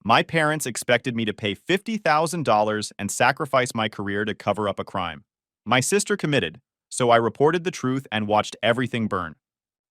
My parents expected me to pay $50,000 and sacrifice my career to cover up a crime. My sister committed, so I reported the truth and watched everything burn.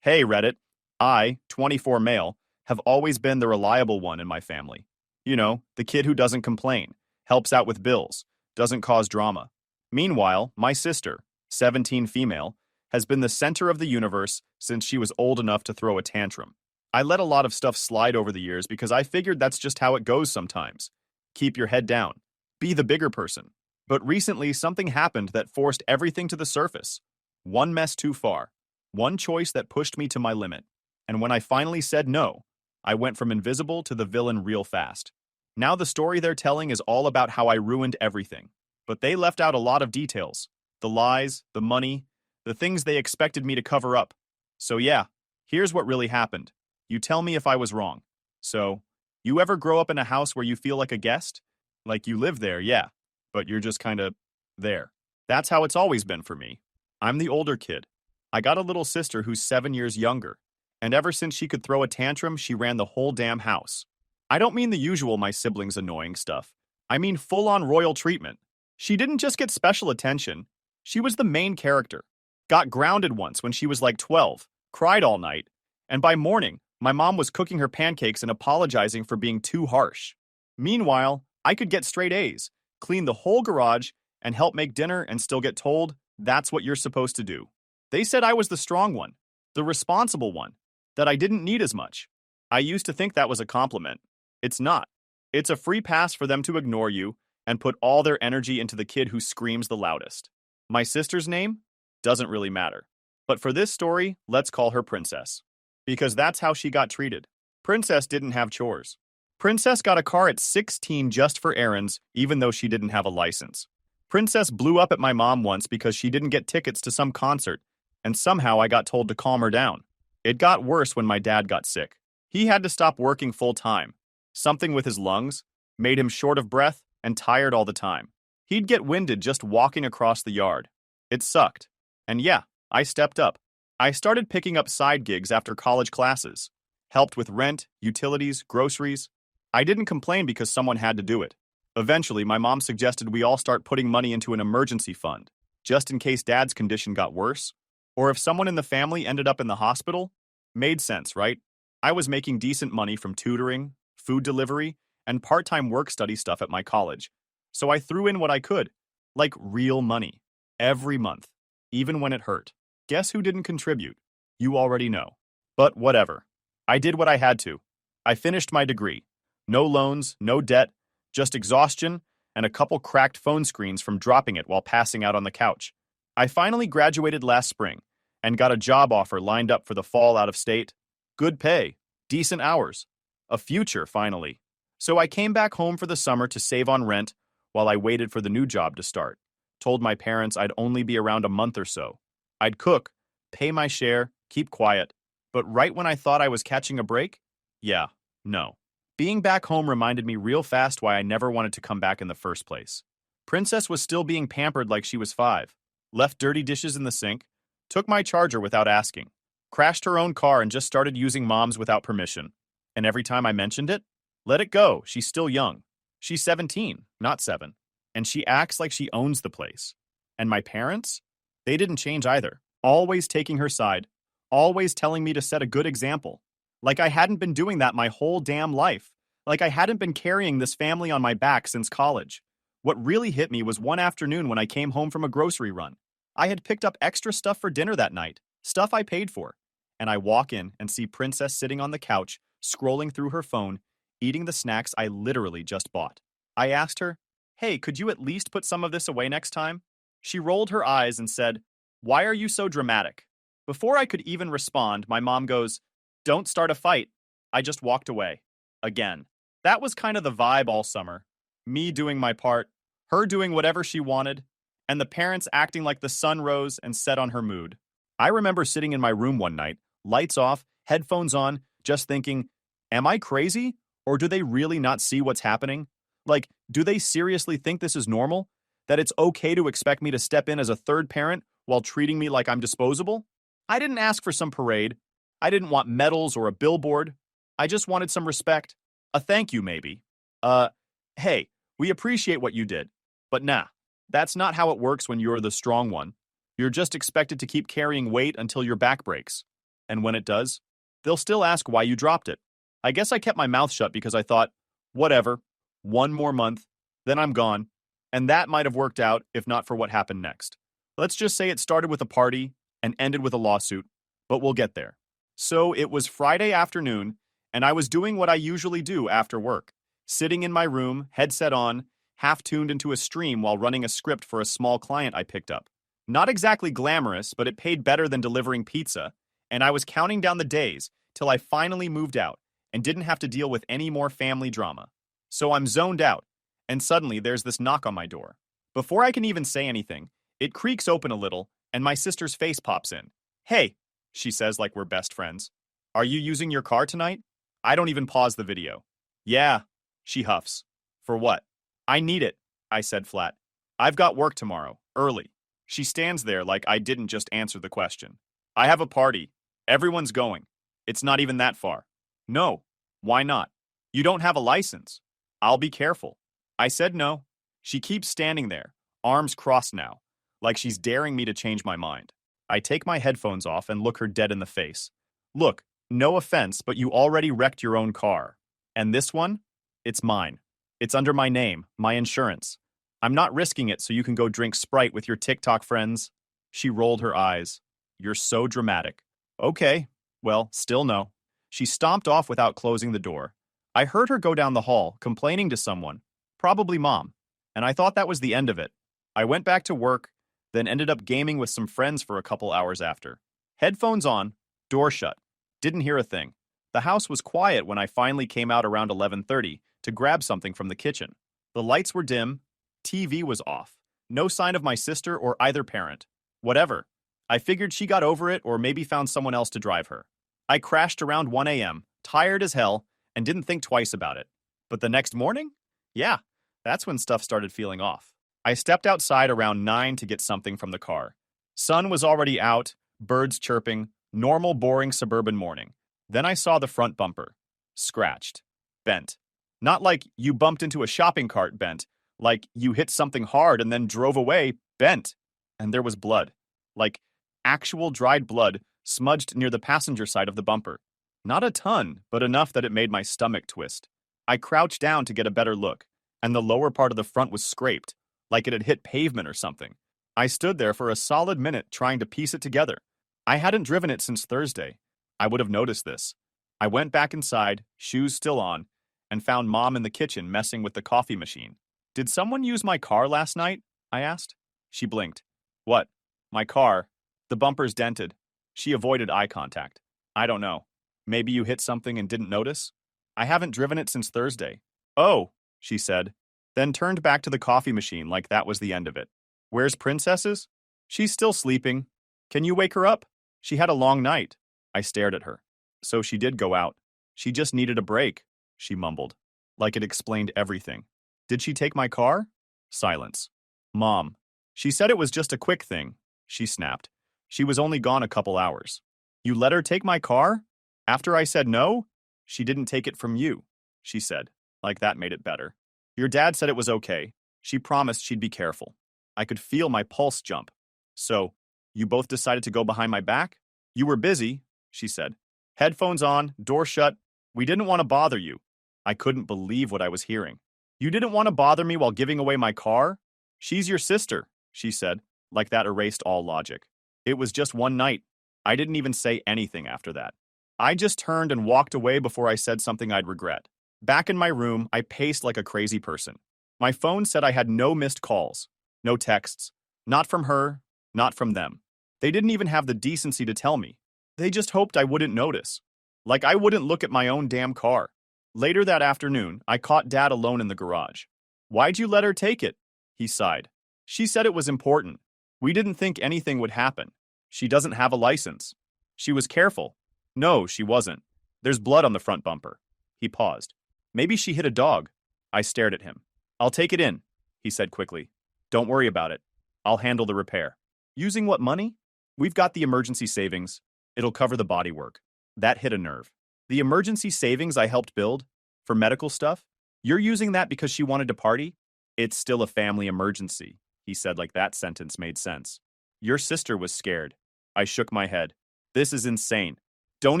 Hey, Reddit. I, 24 male, have always been the reliable one in my family. You know, the kid who doesn't complain, helps out with bills, doesn't cause drama. Meanwhile, my sister, 17 female, has been the center of the universe since she was old enough to throw a tantrum. I let a lot of stuff slide over the years because I figured that's just how it goes sometimes. Keep your head down. Be the bigger person. But recently, something happened that forced everything to the surface. One mess too far. One choice that pushed me to my limit. And when I finally said no, I went from invisible to the villain real fast. Now the story they're telling is all about how I ruined everything. But they left out a lot of details. The lies, the money, the things they expected me to cover up. So yeah, here's what really happened. You tell me if I was wrong. So, you ever grow up in a house where you feel like a guest? Like you live there, yeah, but you're just kinda there. That's how it's always been for me. I'm the older kid. I got a little sister who's 7 years younger, and ever since she could throw a tantrum, she ran the whole damn house. I don't mean the usual my siblings annoying stuff. I mean full-on royal treatment. She didn't just get special attention, she was the main character. Got grounded once when she was like 12, cried all night, and by morning, my mom was cooking her pancakes and apologizing for being too harsh. Meanwhile, I could get straight A's, clean the whole garage, and help make dinner and still get told, that's what you're supposed to do. They said I was the strong one, the responsible one, that I didn't need as much. I used to think that was a compliment. It's not. It's a free pass for them to ignore you and put all their energy into the kid who screams the loudest. My sister's name? Doesn't really matter. But for this story, let's call her Princess. Because that's how she got treated. Princess didn't have chores. Princess got a car at 16 just for errands, even though she didn't have a license. Princess blew up at my mom once because she didn't get tickets to some concert, and somehow I got told to calm her down. It got worse when my dad got sick. He had to stop working full time. Something with his lungs made him short of breath and tired all the time. He'd get winded just walking across the yard. It sucked. And yeah, I stepped up. I started picking up side gigs after college classes. Helped with rent, utilities, groceries. I didn't complain because someone had to do it. Eventually, my mom suggested we all start putting money into an emergency fund, just in case dad's condition got worse, or if someone in the family ended up in the hospital. Made sense, right? I was making decent money from tutoring, food delivery, and part-time work-study stuff at my college, so I threw in what I could, like real money, every month, even when it hurt. Guess who didn't contribute? You already know. But whatever. I did what I had to. I finished my degree. No loans, no debt, just exhaustion and a couple cracked phone screens from dropping it while passing out on the couch. I finally graduated last spring and got a job offer lined up for the fall out of state. Good pay, decent hours, a future finally. So I came back home for the summer to save on rent while I waited for the new job to start. Told my parents I'd only be around a month or so. I'd cook, pay my share, keep quiet. But right when I thought I was catching a break, yeah, no. Being back home reminded me real fast why I never wanted to come back in the first place. Princess was still being pampered like she was 5, left dirty dishes in the sink, took my charger without asking, crashed her own car and just started using mom's without permission. And every time I mentioned it, let it go, she's still young. She's 17, not 7. And she acts like she owns the place. And my parents? They didn't change either. Always taking her side. Always telling me to set a good example. Like I hadn't been doing that my whole damn life. Like I hadn't been carrying this family on my back since college. What really hit me was one afternoon when I came home from a grocery run. I had picked up extra stuff for dinner that night. Stuff I paid for. And I walk in and see Princess sitting on the couch, scrolling through her phone, eating the snacks I literally just bought. I asked her, "Hey, could you at least put some of this away next time?" She rolled her eyes and said, "Why are you so dramatic?" Before I could even respond, my mom goes, "Don't start a fight." I just walked away. Again. That was kind of the vibe all summer. Me doing my part, her doing whatever she wanted, and the parents acting like the sun rose and set on her mood. I remember sitting in my room one night, lights off, headphones on, just thinking, am I crazy? Or do they really not see what's happening? Like, do they seriously think this is normal? That it's okay to expect me to step in as a third parent while treating me like I'm disposable? I didn't ask for some parade. I didn't want medals or a billboard. I just wanted some respect. A thank you, maybe. Uh, hey, we appreciate what you did. But nah, that's not how it works when you're the strong one. You're just expected to keep carrying weight until your back breaks. And when it does, they'll still ask why you dropped it. I guess I kept my mouth shut because I thought, whatever, one more month, then I'm gone. And that might have worked out if not for what happened next. Let's just say it started with a party and ended with a lawsuit, but we'll get there. So it was Friday afternoon, and I was doing what I usually do after work, sitting in my room, headset on, half tuned into a stream while running a script for a small client I picked up. Not exactly glamorous, but it paid better than delivering pizza, and I was counting down the days till I finally moved out and didn't have to deal with any more family drama. So I'm zoned out, and suddenly there's this knock on my door. Before I can even say anything, it creaks open a little, and my sister's face pops in. Hey, she says like we're best friends. Are you using your car tonight? I don't even pause the video. Yeah, she huffs. For what? I need it, I said flat. I've got work tomorrow, early. She stands there like I didn't just answer the question. I have a party. Everyone's going. It's not even that far. No. Why not? You don't have a license. I'll be careful. I said no. She keeps standing there, arms crossed now, like she's daring me to change my mind. I take my headphones off and look her dead in the face. Look, no offense, but you already wrecked your own car. And this one? It's mine. It's under my name, my insurance. I'm not risking it so you can go drink Sprite with your TikTok friends. She rolled her eyes. You're so dramatic. Okay, well, still no. She stomped off without closing the door. I heard her go down the hall, complaining to someone, probably mom, and I thought that was the end of it. I went back to work, then ended up gaming with some friends for a couple hours after. Headphones on, door shut. Didn't hear a thing. The house was quiet when I finally came out around 11:30 to grab something from the kitchen. The lights were dim, TV was off. No sign of my sister or either parent. Whatever. I figured she got over it or maybe found someone else to drive her. I crashed around 1 a.m., tired as hell, and didn't think twice about it. But the next morning? Yeah, that's when stuff started feeling off. I stepped outside around 9 to get something from the car. Sun was already out, birds chirping, normal boring suburban morning. Then I saw the front bumper. Scratched. Bent. Not like you bumped into a shopping cart bent, like you hit something hard and then drove away, bent. And there was blood. Like actual dried blood smudged near the passenger side of the bumper. Not a ton, but enough that it made my stomach twist. I crouched down to get a better look, and the lower part of the front was scraped, like it had hit pavement or something. I stood there for a solid minute trying to piece it together. I hadn't driven it since Thursday. I would have noticed this. I went back inside, shoes still on, and found Mom in the kitchen messing with the coffee machine. Did someone use my car last night? I asked. She blinked. What? My car. The bumper's dented. She avoided eye contact. I don't know. Maybe you hit something and didn't notice? I haven't driven it since Thursday. Oh, she said, then turned back to the coffee machine like that was the end of it. Where's Princesses? She's still sleeping. Can you wake her up? She had a long night. I stared at her. So she did go out. She just needed a break, she mumbled, like it explained everything. Did she take my car? Silence. Mom. She said it was just a quick thing, she snapped. She was only gone a couple hours. You let her take my car? After I said no? She didn't take it from you, she said, like that made it better. Your dad said it was okay. She promised she'd be careful. I could feel my pulse jump. So, you both decided to go behind my back? You were busy, she said. Headphones on, door shut. We didn't want to bother you. I couldn't believe what I was hearing. You didn't want to bother me while giving away my car? She's your sister, she said, like that erased all logic. It was just one night. I didn't even say anything after that. I just turned and walked away before I said something I'd regret. Back in my room, I paced like a crazy person. My phone said I had no missed calls, no texts, not from her, not from them. They didn't even have the decency to tell me. They just hoped I wouldn't notice. Like I wouldn't look at my own damn car. Later that afternoon, I caught Dad alone in the garage. Why'd you let her take it? He sighed. She said it was important. We didn't think anything would happen. She doesn't have a license. She was careful. No, she wasn't. There's blood on the front bumper. He paused. Maybe she hit a dog. I stared at him. I'll take it in, he said quickly. Don't worry about it. I'll handle the repair. Using what money? We've got the emergency savings. It'll cover the bodywork. That hit a nerve. The emergency savings I helped build? For medical stuff? You're using that because she wanted to party? It's still a family emergency, he said like that sentence made sense. Your sister was scared. I shook my head. This is insane. Don't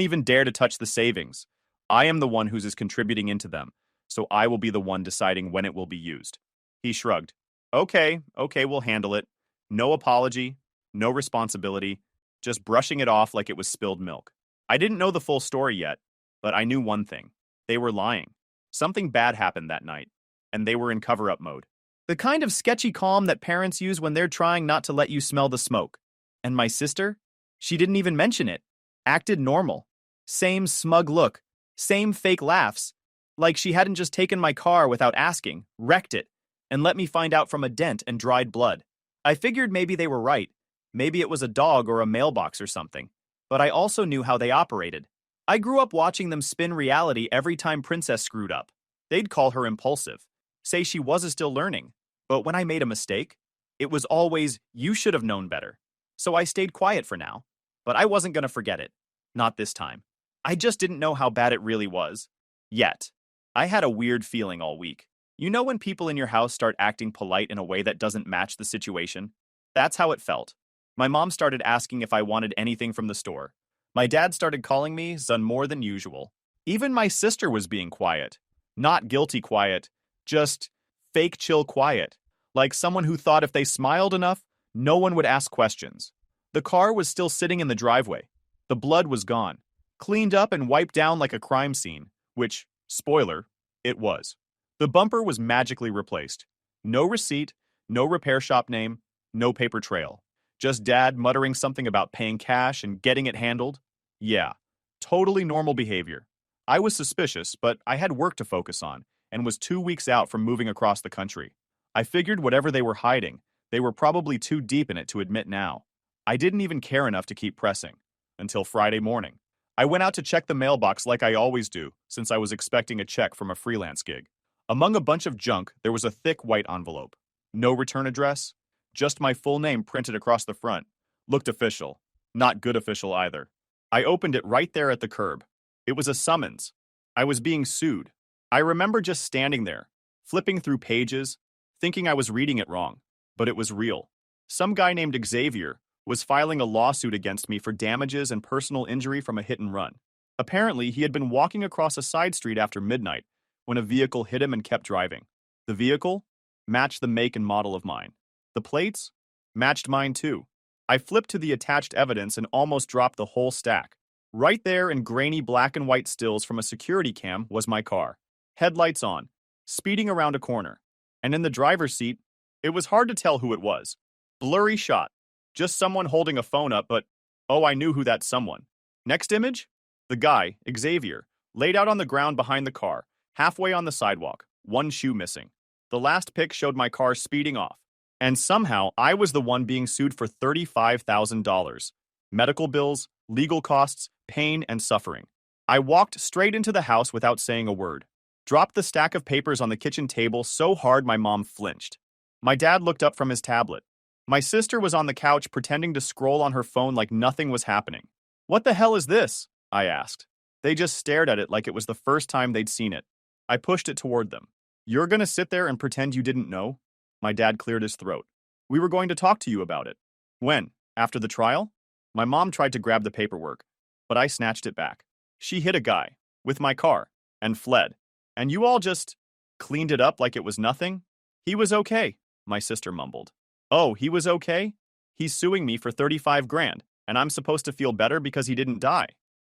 even dare to touch the savings. I am the one who's is contributing into them, so I will be the one deciding when it will be used. He shrugged. Okay, we'll handle it. No apology, no responsibility, just brushing it off like it was spilled milk. I didn't know the full story yet, but I knew one thing. They were lying. Something bad happened that night, and they were in cover-up mode. The kind of sketchy calm that parents use when they're trying not to let you smell the smoke. And my sister? She didn't even mention it. Acted normal. Same smug look. Same fake laughs. Like she hadn't just taken my car without asking, wrecked it, and let me find out from a dent and dried blood. I figured maybe they were right. Maybe it was a dog or a mailbox or something. But I also knew how they operated. I grew up watching them spin reality every time Princess screwed up. They'd call her impulsive, say she was still learning. But when I made a mistake, it was always, you should have known better. So I stayed quiet for now. But I wasn't going to forget it. Not this time. I just didn't know how bad it really was. Yet. I had a weird feeling all week. You know when people in your house start acting polite in a way that doesn't match the situation? That's how it felt. My mom started asking if I wanted anything from the store. My dad started calling me son more than usual. Even my sister was being quiet. Not guilty quiet, just fake chill quiet. Like someone who thought if they smiled enough, no one would ask questions. The car was still sitting in the driveway. The blood was gone, cleaned up and wiped down like a crime scene, which, spoiler, it was. The bumper was magically replaced. No receipt, no repair shop name, no paper trail. Just Dad muttering something about paying cash and getting it handled. Yeah, totally normal behavior. I was suspicious, but I had work to focus on and was 2 weeks out from moving across the country. I figured whatever they were hiding, they were probably too deep in it to admit now. I didn't even care enough to keep pressing. Until Friday morning. I went out to check the mailbox like I always do, since I was expecting a check from a freelance gig. Among a bunch of junk, there was a thick white envelope. No return address, just my full name printed across the front. Looked official. Not good official either. I opened it right there at the curb. It was a summons. I was being sued. I remember just standing there, flipping through pages, thinking I was reading it wrong. But it was real. Some guy named Xavier was filing a lawsuit against me for damages and personal injury from a hit and run. Apparently, he had been walking across a side street after midnight when a vehicle hit him and kept driving. The vehicle matched the make and model of mine. The plates matched mine too. I flipped to the attached evidence and almost dropped the whole stack. Right there in grainy black and white stills from a security cam was my car. Headlights on, speeding around a corner. And in the driver's seat, it was hard to tell who it was. Blurry shot. Just someone holding a phone up, but oh, I knew who that someone. Next image? The guy, Xavier, laid out on the ground behind the car, halfway on the sidewalk, one shoe missing. The last pic showed my car speeding off. And somehow, I was the one being sued for $35,000. Medical bills, legal costs, pain, and suffering. I walked straight into the house without saying a word. Dropped the stack of papers on the kitchen table so hard my mom flinched. My dad looked up from his tablet. My sister was on the couch pretending to scroll on her phone like nothing was happening. What the hell is this? I asked. They just stared at it like it was the first time they'd seen it. I pushed it toward them. You're gonna sit there and pretend you didn't know? My dad cleared his throat. We were going to talk to you about it. When? After the trial? My mom tried to grab the paperwork, but I snatched it back. She hit a guy, with my car, and fled. And you all just cleaned it up like it was nothing? He was okay, my sister mumbled. Oh, he was okay? He's suing me for 35 grand, and I'm supposed to feel better because he didn't die.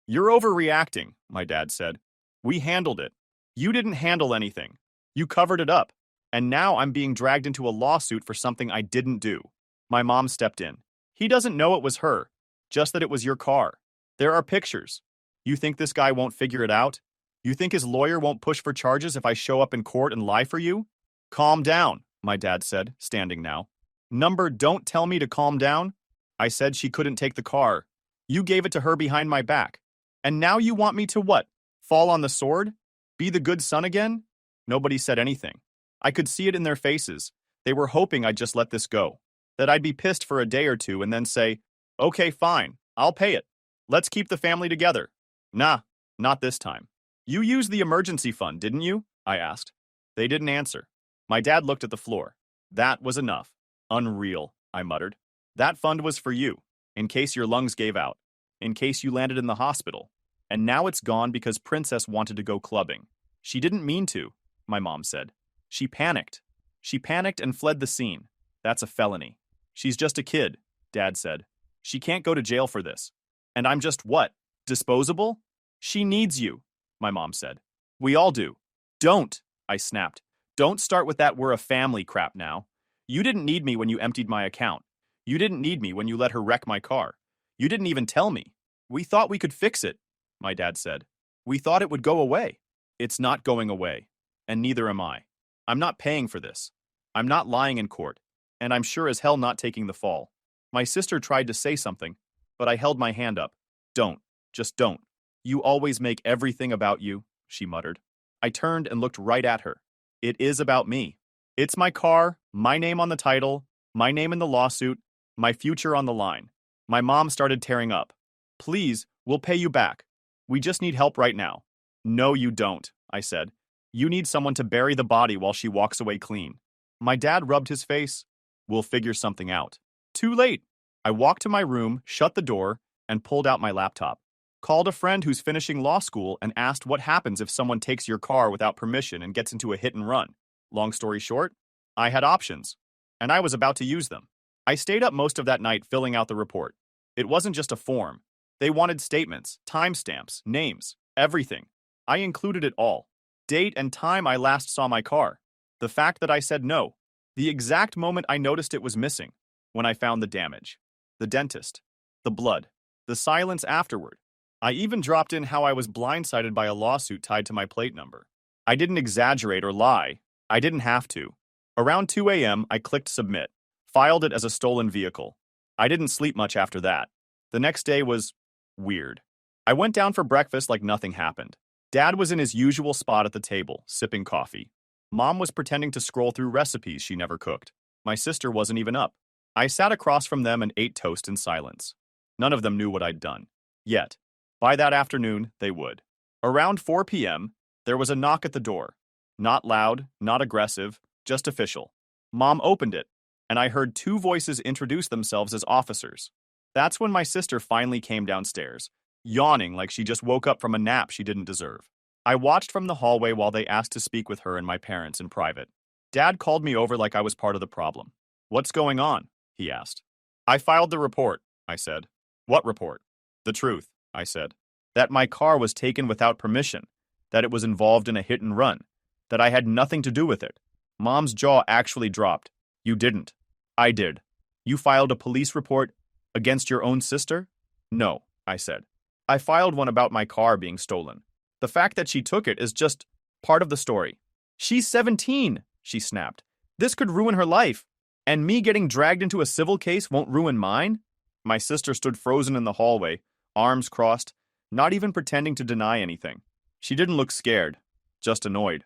You're overreacting, my dad said. We handled it. You didn't handle anything. You covered it up. And now I'm being dragged into a lawsuit for something I didn't do. My mom stepped in. He doesn't know it was her, just that it was your car. There are pictures. You think this guy won't figure it out? You think his lawyer won't push for charges if I show up in court and lie for you? Calm down, my dad said, standing now. Number, don't tell me to calm down. I said she couldn't take the car. You gave it to her behind my back. And now you want me to what? Fall on the sword? Be the good son again? Nobody said anything. I could see it in their faces. They were hoping I'd just let this go. That I'd be pissed for a day or two and then say, okay, fine, I'll pay it. Let's keep the family together. Nah, not this time. You used the emergency fund, didn't you? I asked. They didn't answer. My dad looked at the floor. That was enough. Unreal, I muttered. That fund was for you, in case your lungs gave out, in case you landed in the hospital. And now it's gone because Princess wanted to go clubbing. She didn't mean to, my mom said. She panicked. She panicked and fled the scene. That's a felony. She's just a kid, Dad said. She can't go to jail for this. And I'm just what? Disposable? She needs you, my mom said. We all do. Don't, I snapped. Don't start with that we're a family crap now. You didn't need me when you emptied my account. You didn't need me when you let her wreck my car. You didn't even tell me. We thought we could fix it, my dad said. We thought it would go away. It's not going away, and neither am I. I'm not paying for this. I'm not lying in court, and I'm sure as hell not taking the fall. My sister tried to say something, but I held my hand up. Don't. Just don't. You always make everything about you, she muttered. I turned and looked right at her. It is about me. It's my car, my name on the title, my name in the lawsuit, my future on the line. My mom started tearing up. Please, we'll pay you back. We just need help right now. No, you don't, I said. You need someone to bury the body while she walks away clean. My dad rubbed his face. We'll figure something out. Too late. I walked to my room, shut the door, and pulled out my laptop. Called a friend who's finishing law school and asked what happens if someone takes your car without permission and gets into a hit and run. Long story short, I had options, and I was about to use them. I stayed up most of that night filling out the report. It wasn't just a form. They wanted statements, timestamps, names, everything. I included it all. Date and time I last saw my car. The fact that I said no. The exact moment I noticed it was missing. When I found the damage. The dentist. The blood. The silence afterward. I even dropped in how I was blindsided by a lawsuit tied to my plate number. I didn't exaggerate or lie. I didn't have to. Around 2 a.m., I clicked submit. Filed it as a stolen vehicle. I didn't sleep much after that. The next day was weird. I went down for breakfast like nothing happened. Dad was in his usual spot at the table, sipping coffee. Mom was pretending to scroll through recipes she never cooked. My sister wasn't even up. I sat across from them and ate toast in silence. None of them knew what I'd done. Yet. By that afternoon, they would. Around 4 p.m., there was a knock at the door. Not loud, not aggressive, just official. Mom opened it, and I heard two voices introduce themselves as officers. That's when my sister finally came downstairs, yawning like she just woke up from a nap she didn't deserve. I watched from the hallway while they asked to speak with her and my parents in private. Dad called me over like I was part of the problem. What's going on? He asked. I filed the report, I said. What report? The truth, I said. That my car was taken without permission, that it was involved in a hit and run, that I had nothing to do with it. Mom's jaw actually dropped. You didn't. I did. You filed a police report against your own sister? No, I said. I filed one about my car being stolen. The fact that she took it is just part of the story. She's 17, she snapped. This could ruin her life. And me getting dragged into a civil case won't ruin mine? My sister stood frozen in the hallway, arms crossed, not even pretending to deny anything. She didn't look scared, just annoyed.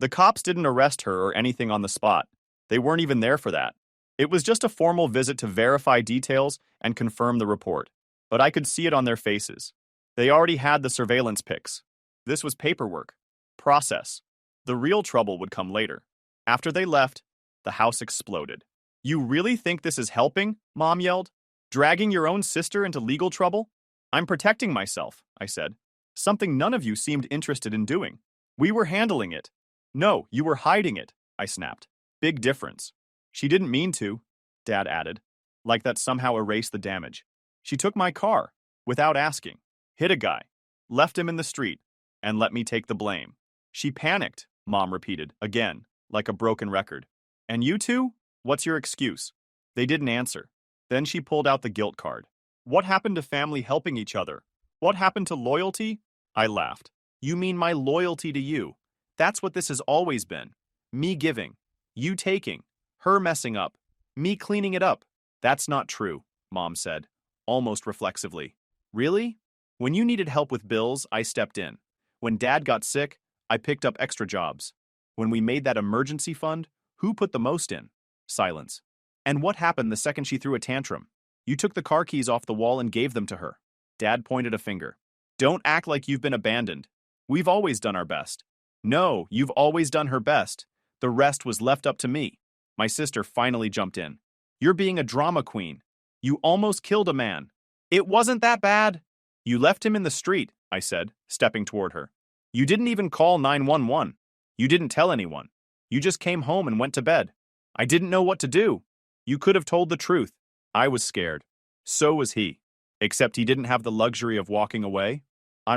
The cops didn't arrest her or anything on the spot. They weren't even there for that. It was just a formal visit to verify details and confirm the report. But I could see it on their faces. They already had the surveillance pics. This was paperwork. Process. The real trouble would come later. After they left, the house exploded. You really think this is helping? Mom yelled. Dragging your own sister into legal trouble? I'm protecting myself, I said. Something none of you seemed interested in doing. We were handling it. No, you were hiding it, I snapped. Big difference. She didn't mean to, Dad added, like that somehow erased the damage. She took my car, without asking, hit a guy, left him in the street, and let me take the blame. She panicked, Mom repeated, again, like a broken record. And you two? What's your excuse? They didn't answer. Then she pulled out the guilt card. What happened to family helping each other? What happened to loyalty? I laughed. You mean my loyalty to you? That's what this has always been. Me giving, you taking, her messing up, me cleaning it up. That's not true, Mom said, almost reflexively. Really? When you needed help with bills, I stepped in. When Dad got sick, I picked up extra jobs. When we made that emergency fund, who put the most in? Silence. And what happened the second she threw a tantrum? You took the car keys off the wall and gave them to her. Dad pointed a finger. Don't act like you've been abandoned. We've always done our best. No, you've always done her best. The rest was left up to me. My sister finally jumped in. You're being a drama queen. You almost killed a man. It wasn't that bad. You left him in the street, I said, stepping toward her. You didn't even call 911. You didn't tell anyone. You just came home and went to bed. I didn't know what to do. You could have told the truth. I was scared. So was he. Except he didn't have the luxury of walking away.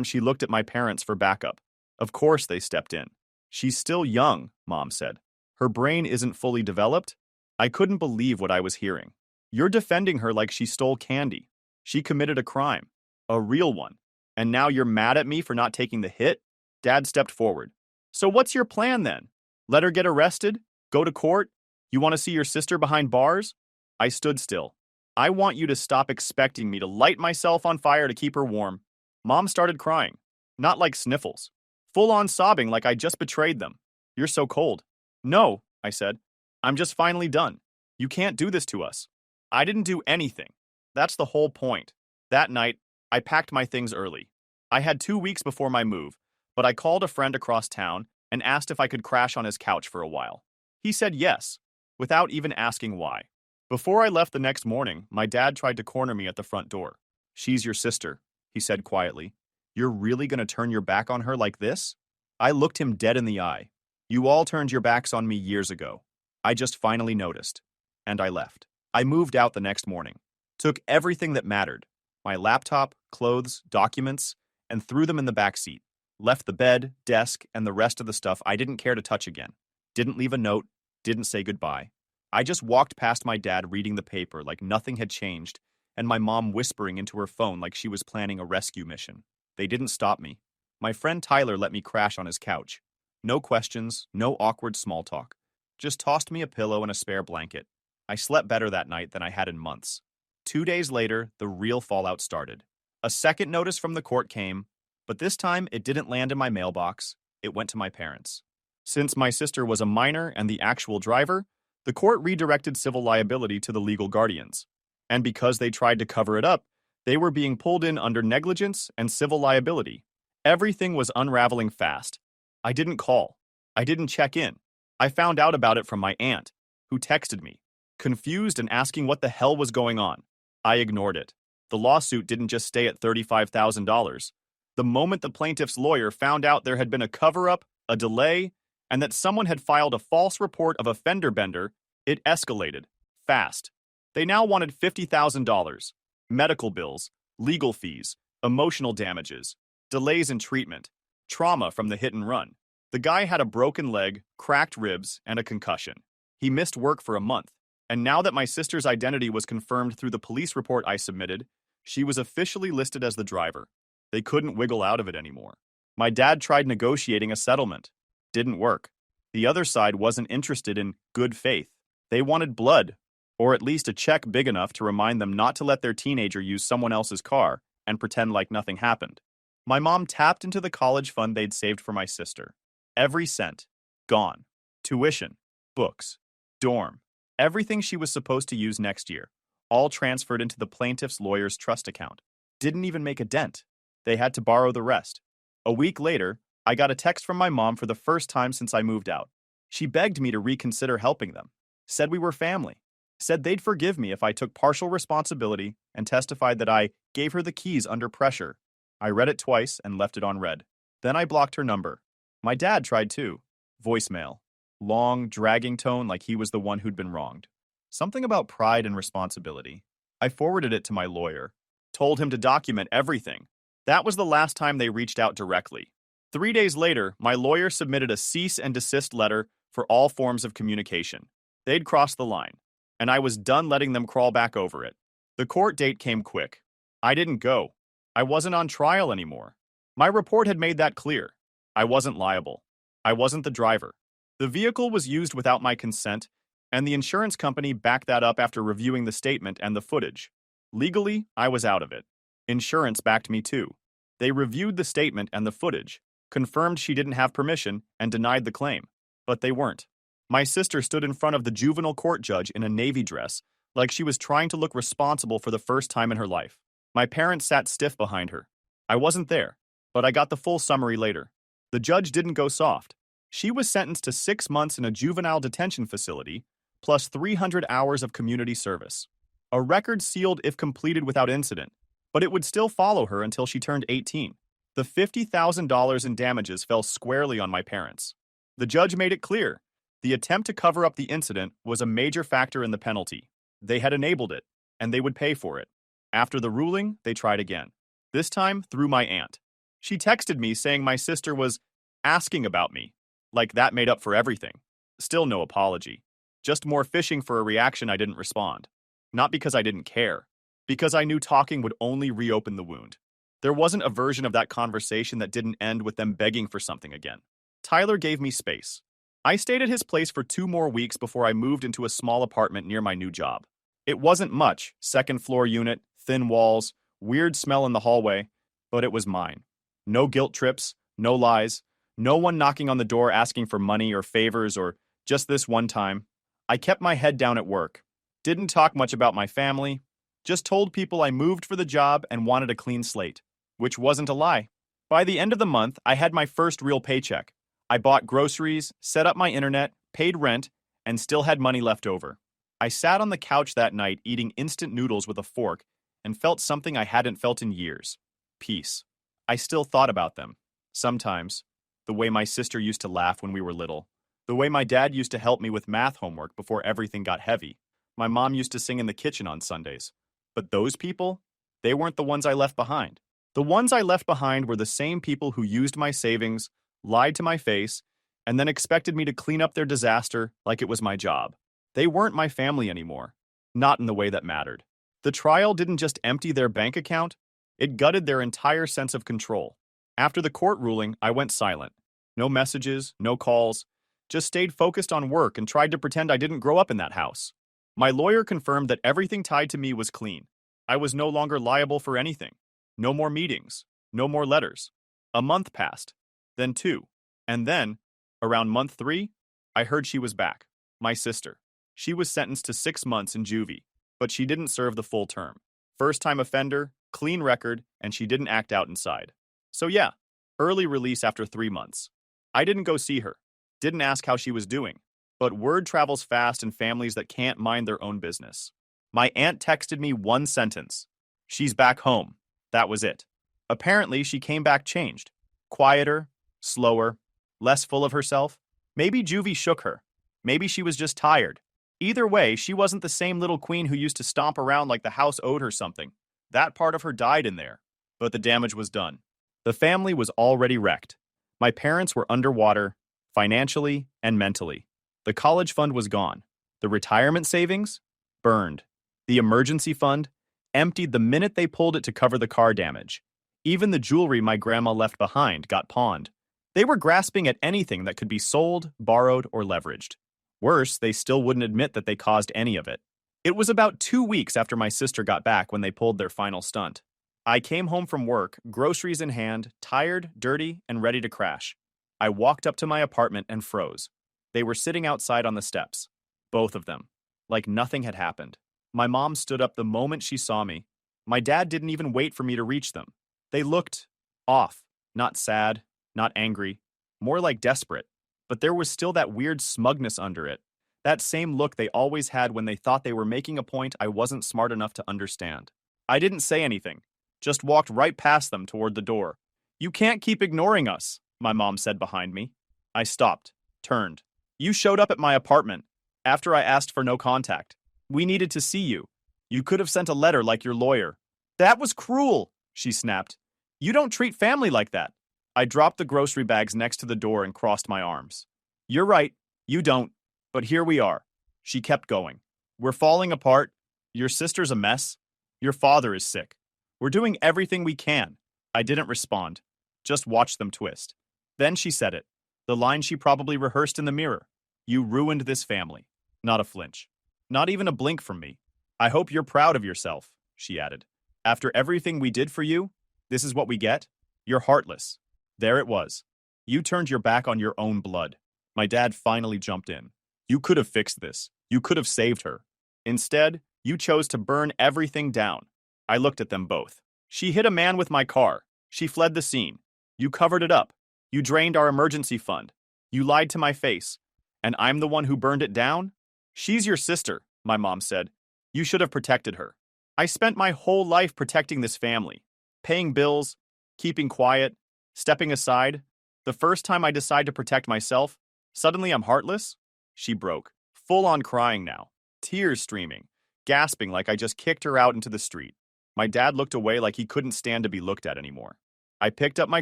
She looked at my parents for backup. Of course they stepped in. She's still young, Mom said. Her brain isn't fully developed. I couldn't believe what I was hearing. You're defending her like she stole candy. She committed a crime. A real one. And now you're mad at me for not taking the hit? Dad stepped forward. So what's your plan then? Let her get arrested? Go to court? You want to see your sister behind bars? I stood still. I want you to stop expecting me to light myself on fire to keep her warm. Mom started crying. Not like sniffles. Full-on sobbing like I just betrayed them. You're so cold. No, I said. I'm just finally done. You can't do this to us. I didn't do anything. That's the whole point. That night, I packed my things early. I had 2 weeks before my move, but I called a friend across town and asked if I could crash on his couch for a while. He said yes, without even asking why. Before I left the next morning, my dad tried to corner me at the front door. She's your sister, he said quietly. You're really going to turn your back on her like this? I looked him dead in the eye. You all turned your backs on me years ago. I just finally noticed. And I left. I moved out the next morning. Took everything that mattered. My laptop, clothes, documents, and threw them in the back seat. Left the bed, desk, and the rest of the stuff I didn't care to touch again. Didn't leave a note, didn't say goodbye. I just walked past my dad reading the paper like nothing had changed, and my mom whispering into her phone like she was planning a rescue mission. They didn't stop me. My friend Tyler let me crash on his couch. No questions, no awkward small talk. Just tossed me a pillow and a spare blanket. I slept better that night than I had in months. 2 days later, the real fallout started. A second notice from the court came, but this time it didn't land in my mailbox. It went to my parents. Since my sister was a minor and the actual driver, the court redirected civil liability to the legal guardians. And because they tried to cover it up, they were being pulled in under negligence and civil liability. Everything was unraveling fast. I didn't call. I didn't check in. I found out about it from my aunt, who texted me, confused and asking what the hell was going on. I ignored it. The lawsuit didn't just stay at $35,000. The moment the plaintiff's lawyer found out there had been a cover-up, a delay, and that someone had filed a false report of a fender bender, it escalated. Fast. They now wanted $50,000. Medical bills, legal fees, emotional damages, delays in treatment, trauma from the hit and run. The guy had a broken leg, cracked ribs, and a concussion. He missed work for a month. And now that my sister's identity was confirmed through the police report I submitted, she was officially listed as the driver. They couldn't wiggle out of it anymore. My dad tried negotiating a settlement. Didn't work. The other side wasn't interested in good faith. They wanted blood, or at least a check big enough to remind them not to let their teenager use someone else's car and pretend like nothing happened. My mom tapped into the college fund they'd saved for my sister. Every cent. Gone. Tuition. Books. Dorm. Everything she was supposed to use next year, all transferred into the plaintiff's lawyer's trust account. Didn't even make a dent. They had to borrow the rest. A week later, I got a text from my mom for the first time since I moved out. She begged me to reconsider helping them. Said we were family. Said they'd forgive me if I took partial responsibility and testified that I gave her the keys under pressure. I read it twice and left it on read. Then I blocked her number. My dad tried too. Voicemail. Long, dragging tone like he was the one who'd been wronged. Something about pride and responsibility. I forwarded it to my lawyer. Told him to document everything. That was the last time they reached out directly. 3 days later, my lawyer submitted a cease and desist letter for all forms of communication. They'd crossed the line, and I was done letting them crawl back over it. The court date came quick. I didn't go. I wasn't on trial anymore. My report had made that clear. I wasn't liable. I wasn't the driver. The vehicle was used without my consent, and the insurance company backed that up after reviewing the statement and the footage. Legally, I was out of it. Insurance backed me too. They reviewed the statement and the footage, confirmed she didn't have permission, and denied the claim. But they weren't. My sister stood in front of the juvenile court judge in a navy dress, like she was trying to look responsible for the first time in her life. My parents sat stiff behind her. I wasn't there, but I got the full summary later. The judge didn't go soft. She was sentenced to 6 months in a juvenile detention facility, plus 300 hours of community service. A record sealed if completed without incident, but it would still follow her until she turned 18. The $50,000 in damages fell squarely on my parents. The judge made it clear the attempt to cover up the incident was a major factor in the penalty. They had enabled it, and they would pay for it. After the ruling, they tried again, this time through my aunt. She texted me saying my sister was asking about me, like that made up for everything. Still no apology. Just more fishing for a reaction I didn't respond. Not because I didn't care, because I knew talking would only reopen the wound. There wasn't a version of that conversation that didn't end with them begging for something again. Tyler gave me space. I stayed at his place for 2 more weeks before I moved into a small apartment near my new job. It wasn't much, second floor unit, thin walls, weird smell in the hallway, but it was mine. No guilt trips, no lies, no one knocking on the door asking for money or favors or just this one time. I kept my head down at work. Didn't talk much about my family. Just told people I moved for the job and wanted a clean slate, which wasn't a lie. By the end of the month, I had my first real paycheck. I bought groceries, set up my internet, paid rent, and still had money left over. I sat on the couch that night eating instant noodles with a fork and felt something I hadn't felt in years. Peace. I still thought about them. Sometimes. The way my sister used to laugh when we were little. The way my dad used to help me with math homework before everything got heavy. My mom used to sing in the kitchen on Sundays. But those people? They weren't the ones I left behind. The ones I left behind were the same people who used my savings, lied to my face, and then expected me to clean up their disaster like it was my job. They weren't my family anymore. Not in the way that mattered. The trial didn't just empty their bank account, it gutted their entire sense of control. After the court ruling, I went silent. No messages, no calls, just stayed focused on work and tried to pretend I didn't grow up in that house. My lawyer confirmed that everything tied to me was clean. I was no longer liable for anything. No more meetings, no more letters. A month passed, then 2, and then, around month 3, I heard she was back. My sister. She was sentenced to 6 months in juvie, but she didn't serve the full term. First-time offender, clean record, and she didn't act out inside. So yeah, early release after 3 months. I didn't go see her, didn't ask how she was doing, but word travels fast in families that can't mind their own business. My aunt texted me one sentence. She's back home. That was it. Apparently, she came back changed. Quieter, slower, less full of herself. Maybe juvie shook her. Maybe she was just tired. Either way, she wasn't the same little queen who used to stomp around like the house owed her something. That part of her died in there. But the damage was done. The family was already wrecked. My parents were underwater, financially and mentally. The college fund was gone. The retirement savings? Burned. The emergency fund? Emptied the minute they pulled it to cover the car damage. Even the jewelry my grandma left behind got pawned. They were grasping at anything that could be sold, borrowed, or leveraged. Worse, they still wouldn't admit that they caused any of it. It was about 2 weeks after my sister got back when they pulled their final stunt. I came home from work, groceries in hand, tired, dirty, and ready to crash. I walked up to my apartment and froze. They were sitting outside on the steps. Both of them. Like nothing had happened. My mom stood up the moment she saw me. My dad didn't even wait for me to reach them. They looked off. Not sad, not angry. More like desperate. But there was still that weird smugness under it. That same look they always had when they thought they were making a point I wasn't smart enough to understand. I didn't say anything. Just walked right past them toward the door. "You can't keep ignoring us," my mom said behind me. I stopped, turned. "You showed up at my apartment after I asked for no contact. We needed to see you. You could have sent a letter like your lawyer." "That was cruel," she snapped. "You don't treat family like that." I dropped the grocery bags next to the door and crossed my arms. "You're right, you don't. But here we are." She kept going. "We're falling apart. Your sister's a mess. Your father is sick. We're doing everything we can." I didn't respond. Just watched them twist. Then she said it. The line she probably rehearsed in the mirror. "You ruined this family." Not a flinch. Not even a blink from me. "I hope you're proud of yourself," she added. "After everything we did for you, this is what we get? You're heartless." There it was. You turned your back on your own blood. My dad finally jumped in. "You could have fixed this. You could have saved her. Instead, you chose to burn everything down." I looked at them both. "She hit a man with my car. She fled the scene. You covered it up. You drained our emergency fund. You lied to my face. And I'm the one who burned it down? She's your sister, my mom said. You should have protected her. I spent my whole life protecting this family, paying bills, keeping quiet, stepping aside. The first time I decide to protect myself, suddenly I'm heartless? She broke, full on crying now, tears streaming, gasping like I just kicked her out into the street. My dad looked away like he couldn't stand to be looked at anymore. I picked up my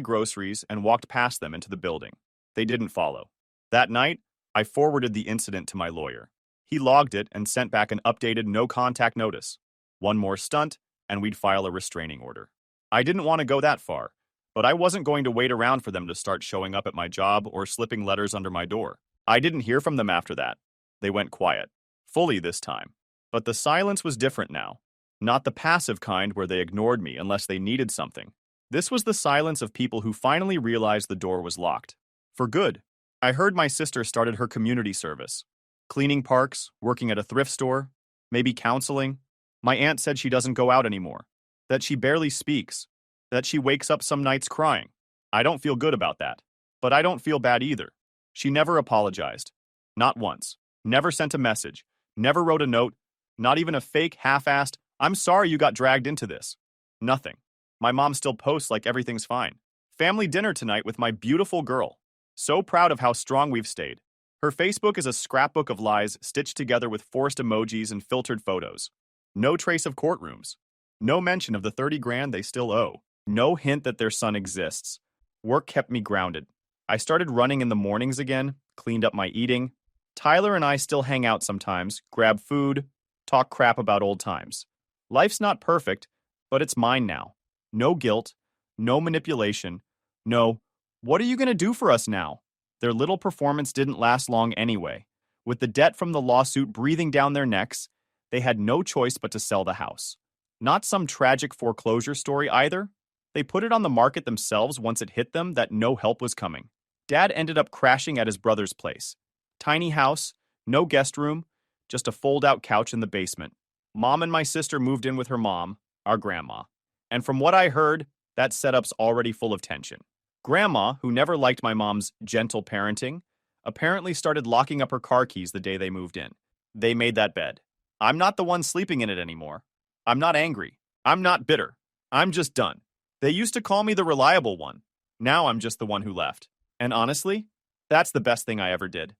groceries and walked past them into the building. They didn't follow. That night, I forwarded the incident to my lawyer. He logged it and sent back an updated no-contact notice. One more stunt, and we'd file a restraining order. I didn't want to go that far, but I wasn't going to wait around for them to start showing up at my job or slipping letters under my door. I didn't hear from them after that. They went quiet. Fully this time. But the silence was different now. Not the passive kind where they ignored me unless they needed something. This was the silence of people who finally realized the door was locked. For good. I heard my sister started her community service. Cleaning parks, working at a thrift store, maybe counseling. My aunt said she doesn't go out anymore. That she barely speaks. That she wakes up some nights crying. I don't feel good about that. But I don't feel bad either. She never apologized. Not once. Never sent a message. Never wrote a note. Not even a fake, half-assed, "I'm sorry you got dragged into this." Nothing. My mom still posts like everything's fine. Family dinner tonight with my beautiful girl. So proud of how strong we've stayed. Her Facebook is a scrapbook of lies stitched together with forced emojis and filtered photos. No trace of courtrooms. No mention of the 30 grand they still owe. No hint that their son exists. Work kept me grounded. I started running in the mornings again, cleaned up my eating. Tyler and I still hang out sometimes, grab food, talk crap about old times. Life's not perfect, but it's mine now. No guilt, no manipulation, no, "What are you going to do for us now?" Their little performance didn't last long anyway. With the debt from the lawsuit breathing down their necks, they had no choice but to sell the house. Not some tragic foreclosure story either. They put it on the market themselves once it hit them that no help was coming. Dad ended up crashing at his brother's place. Tiny house, no guest room, just a fold-out couch in the basement. Mom and my sister moved in with her mom, our grandma. And from what I heard, that setup's already full of tension. Grandma, who never liked my mom's gentle parenting, apparently started locking up her car keys the day they moved in. They made that bed. I'm not the one sleeping in it anymore. I'm not angry. I'm not bitter. I'm just done. They used to call me the reliable one. Now I'm just the one who left. And honestly, that's the best thing I ever did.